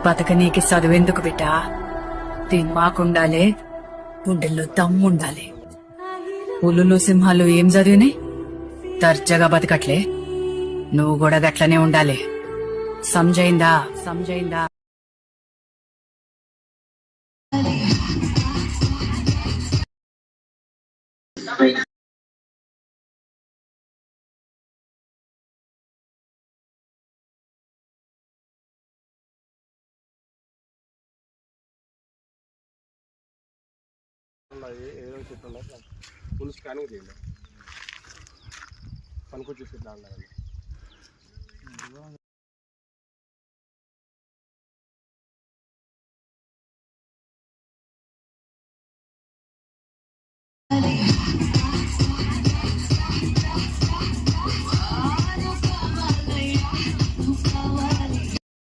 బతకనీకి చదువెందుకు బిడ్డా? దీని మాకుండాలే, గుండెల్లో దమ్ముండాలి. పులులు సింహాలు ఏం చదివినాయి? దర్జాగా బతకట్లే. నువ్వు కూడా గట్లనే ఉండాలి. సంజయిందా? సంజయిందా? ఏదో చెట్టు ఉన్నాయి ఫుల్ స్కానింగ్ చేయండి పనికొచ్చేసి